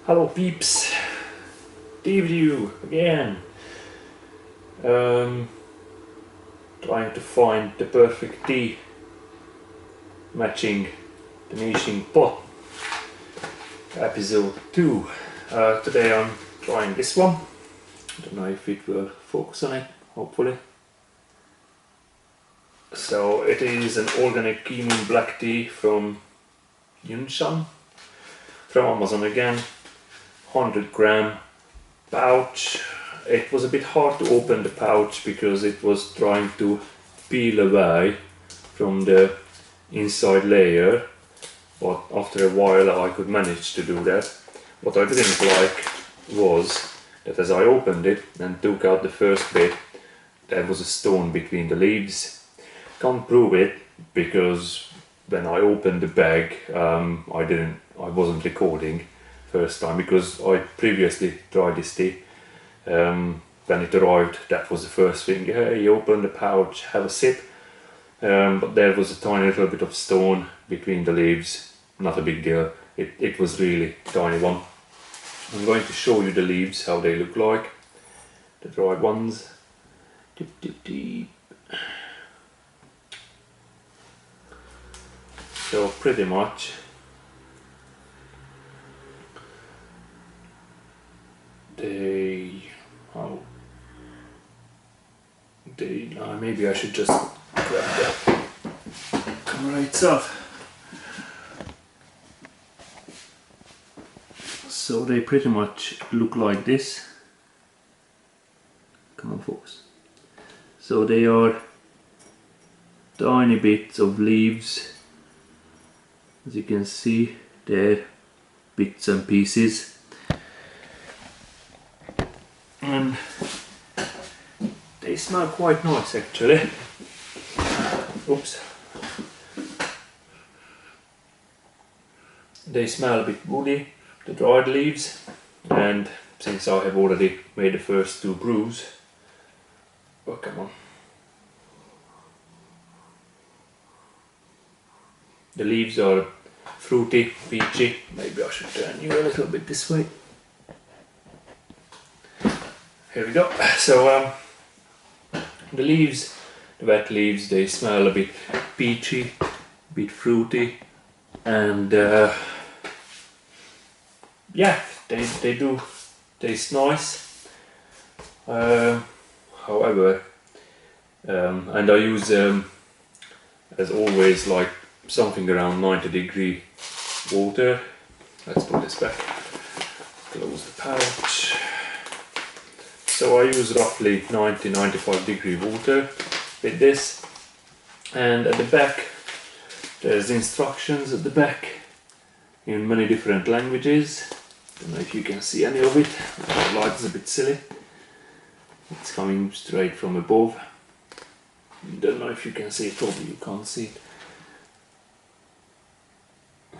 Hello peeps, tea review again. Um, Trying to find the perfect tea matching the Nixing pot. Episode 2. Today I'm trying this one. I don't know if it will focus on it, hopefully. So it is an organic Keemun black tea from Yunshan, from Amazon again. 100-gram pouch. It was a bit hard to open the pouch because it was trying to peel away from the inside layer, but after a while I could manage to do that. What I didn't like was that as I opened it and took out the first bit, there was a stone between the leaves. Can't prove it because when I opened the bag I wasn't recording first time because I previously tried this tea. When it arrived, that was the first thing. Hey, you open the pouch, have a sip. But there was a tiny little bit of stone between the leaves. Not a big deal. It was really tiny one. I'm going to show you the leaves, how they look like. The dried ones. Dip, dip, dip. So pretty much maybe I should just grab the camera itself. So they pretty much look like this. Come on, focus. So they are tiny bits of leaves. As you can see, they're bits and pieces. And they smell quite nice actually. Oops. They smell a bit woody, the dried leaves, and since I have already made the first 2 brews, oh come on. The leaves are fruity, peachy. Maybe I should turn you a little bit this way. Here we go. So the leaves, the wet leaves, they smell a bit peachy, a bit fruity, and yeah, they do taste nice. However, and I use as always like something around 90-degree water. Let's put this back. Close the pouch. So I use roughly 90-95 degree water with this, and at the back there's instructions at the back in many different languages. Don't know if you can see any of it. The light is a bit silly. It's coming straight from above. Don't know if you can see it, probably you can't see it.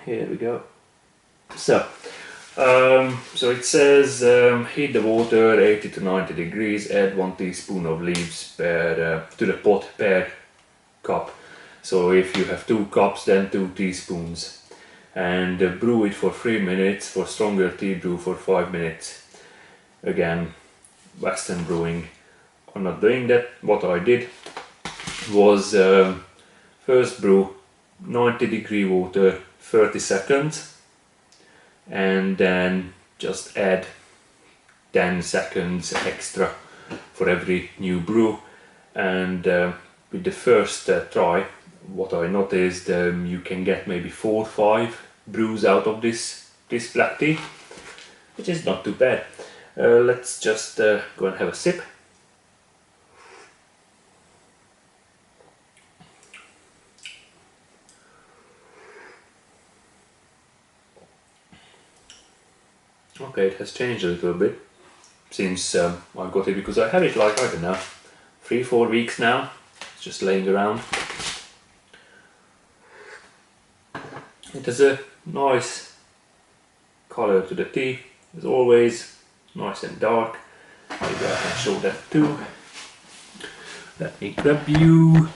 Here we go. So it says heat the water 80 to 90 degrees, add 1 teaspoon of leaves to the pot per cup. So if you have 2 cups, then 2 teaspoons. And brew it for 3 minutes. For stronger tea, brew for 5 minutes. Again, Western brewing. I'm not doing that. What I did was first brew 90-degree water 30 seconds. And then just add 10 seconds extra for every new brew. And with the first try, what I noticed, you can get maybe 4 or 5 brews out of this black tea, which is not too bad. Let's just go and have a sip. Okay, it has changed a little bit since I got it, because I have it like, I don't know, 3-4 weeks now. It's just laying around. It has a nice color to the tea, as always, nice and dark. Maybe I can show that too. Let me grab you.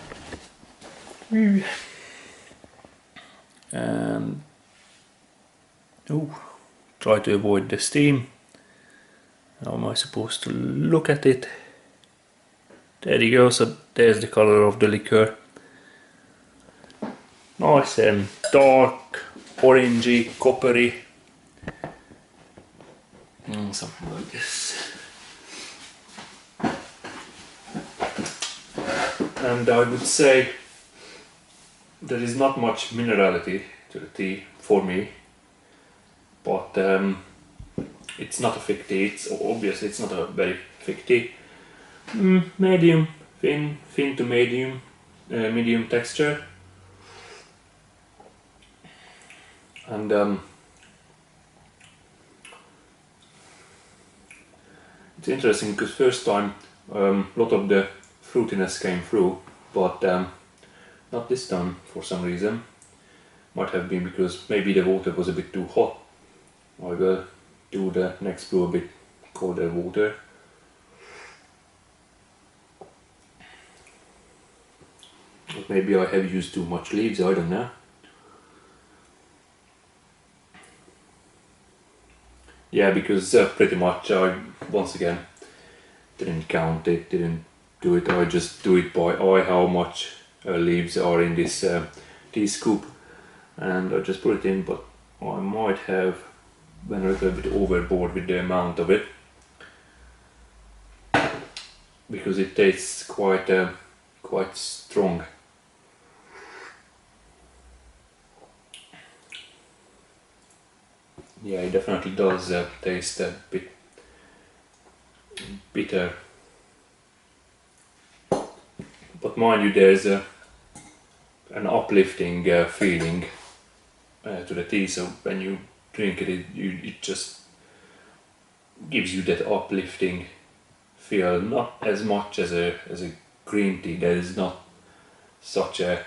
And oh, try to avoid the steam. How am I supposed to look at it? There you go, so there's the color of the liquor. Nice and dark, orangey, coppery. Something like this. And I would say there is not much minerality to the tea for me, but it's not a thick tea. Obviously it's not a very thick tea. Medium, thin to medium, medium texture, and it's interesting because first time a lot of the fruitiness came through, but not this time for some reason. Might have been because maybe the water was a bit too hot. I will do the next brew a bit colder water. But maybe I have used too much leaves, I don't know. Yeah, because pretty much I, once again, didn't count it, didn't do it, I just do it by eye how much leaves are in this tea scoop, and I just put it in, but I might have went a little bit overboard with the amount of it, because it tastes quite strong. Yeah, it definitely does taste a bit bitter. But mind you, there's an uplifting feeling to the tea, so when you drink it, it just gives you that uplifting feel, not as much as a green tea. There is not such a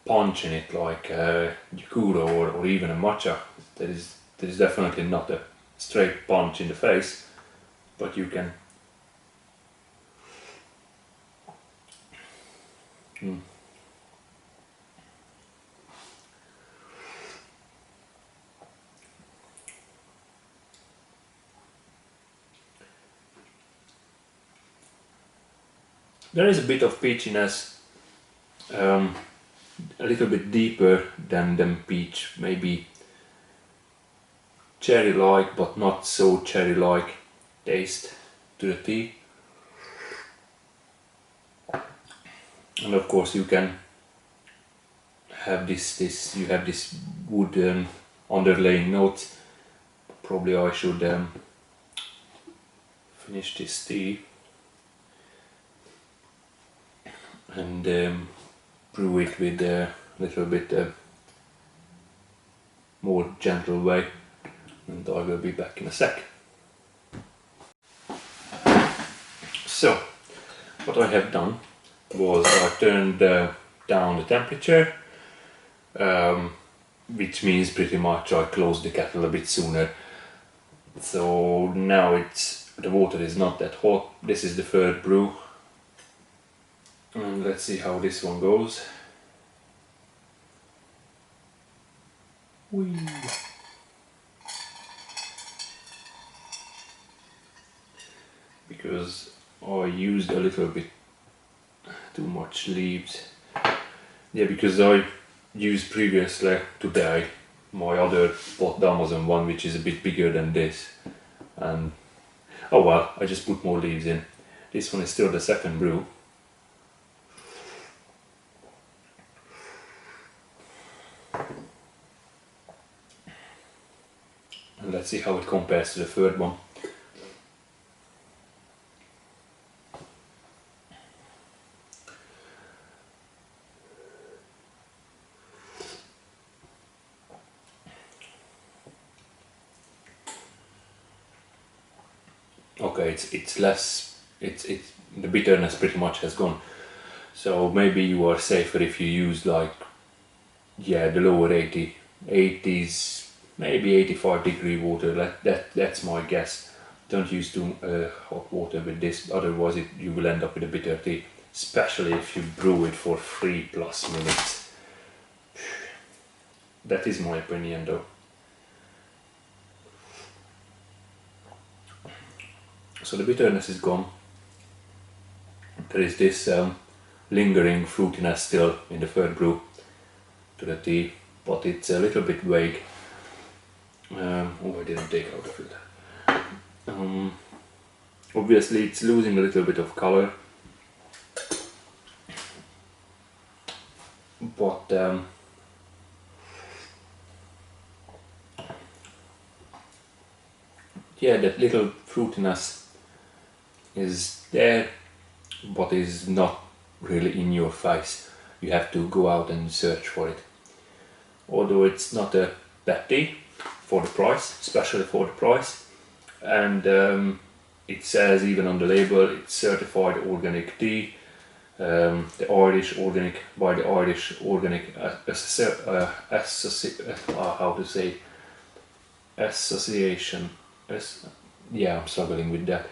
punch in it like Yakura or even a matcha. There is definitely not a straight punch in the face, but you can There is a bit of peachiness, a little bit deeper than peach, maybe cherry-like, but not so cherry-like taste to the tea. And of course you can have this you have this wood underlying notes. Probably I should finish this tea and brew it with a little bit more gentle way, and I will be back in a sec. So what I have done was I turned down the temperature, which means pretty much I closed the kettle a bit sooner. So now the water is not that hot. This is the third brew, and let's see how this one goes. Whee. Because I used a little bit too much leaves. Yeah, because I used previously today my other pot Amazon one, which is a bit bigger than this, and oh well, I just put more leaves in. This one is still the second brew. And let's see how it compares to the third one. Okay, it's less, the bitterness pretty much has gone. So maybe you are safer if you use like, yeah, the lower 80s, maybe 85-degree water. That's my guess. Don't use too hot water with this, otherwise you will end up with a bitter tea, especially if you brew it for 3+ minutes. That is my opinion though. So the bitterness is gone. There is this lingering fruitiness still in the third brew to the tea, but it's a little bit vague. Oh, I didn't take out the filter. Obviously it's losing a little bit of color, but yeah, that little fruitiness is there, but is not really in your face. You have to go out and search for it. Although it's not a bad tea for the price, especially for the price, and it says even on the label it's certified organic tea, the Irish organic by the Irish Organic Association. Yeah, I'm struggling with that.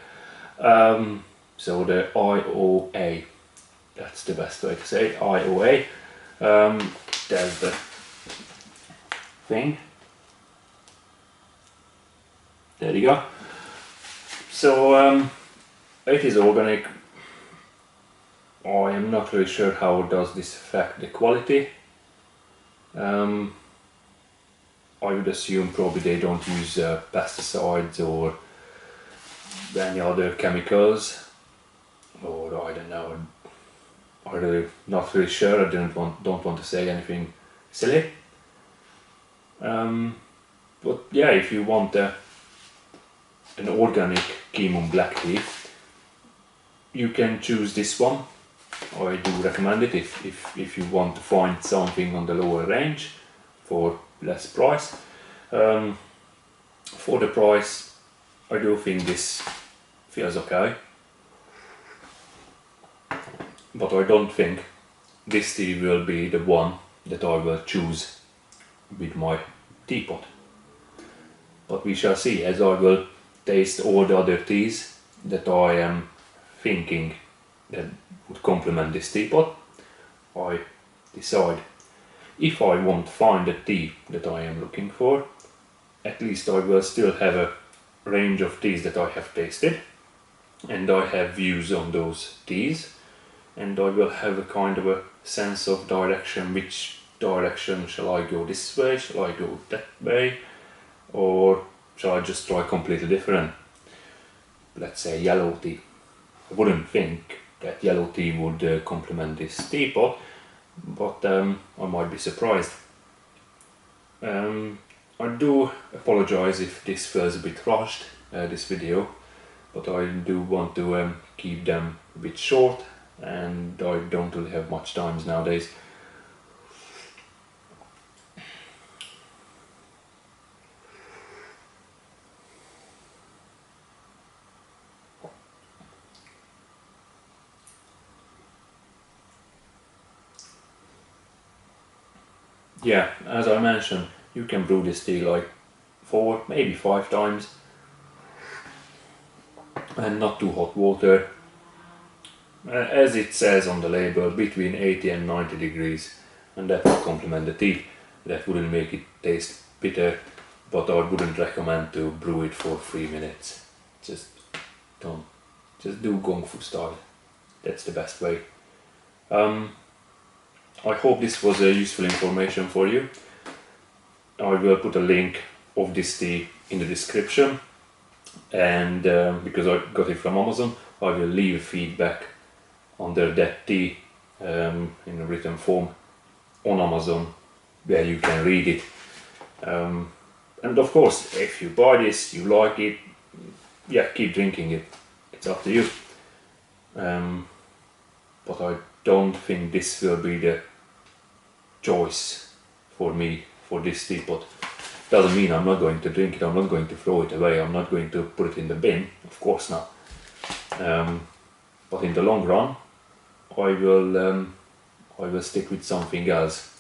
So the IOA, that's the best way to say it, IOA. There's the thing. There you go. So it is organic. I am not really sure how does this affect the quality. I would assume probably they don't use pesticides or any other chemicals, or I don't know. I'm really not really sure. I don't want to say anything silly. But yeah, if you want an organic Keemun black tea, you can choose this one. I do recommend it if you want to find something on the lower range for less price. For the price, I do think this feels okay, but I don't think this tea will be the one that I will choose with my teapot. But we shall see, as I will taste all the other teas that I am thinking that would complement this teapot. I decide if I won't find the tea that I am looking for. At least I will still have a range of teas that I have tasted, and I have views on those teas, and I will have a kind of a sense of direction. Which direction shall I go? This way? Shall I go that way? Or shall I just try completely different? Let's say yellow tea. I wouldn't think that yellow tea would complement this teapot, but I might be surprised. I do apologize if this feels a bit rushed, this video, but I do want to keep them a bit short, and I don't really have much time nowadays. Yeah, as I mentioned, you can brew this tea like 4, maybe 5 times, and not too hot water. As it says on the label, between 80 and 90 degrees, and that would complement the tea. That wouldn't make it taste bitter, but I wouldn't recommend to brew it for 3 minutes. Just do Gong Fu style. That's the best way. I hope this was useful information for you. I will put a link of this tea in the description, and because I got it from Amazon, I will leave feedback under that tea in a written form on Amazon, where you can read it. And of course, if you buy this, you like it, yeah, keep drinking it. It's up to you. But I don't think this will be the choice for me for this teapot. Doesn't mean I'm not going to drink it, I'm not going to throw it away, I'm not going to put it in the bin, of course not. But in the long run, I will stick with something else.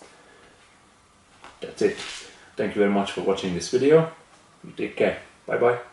That's it. Thank you very much for watching this video. You take care. Bye bye.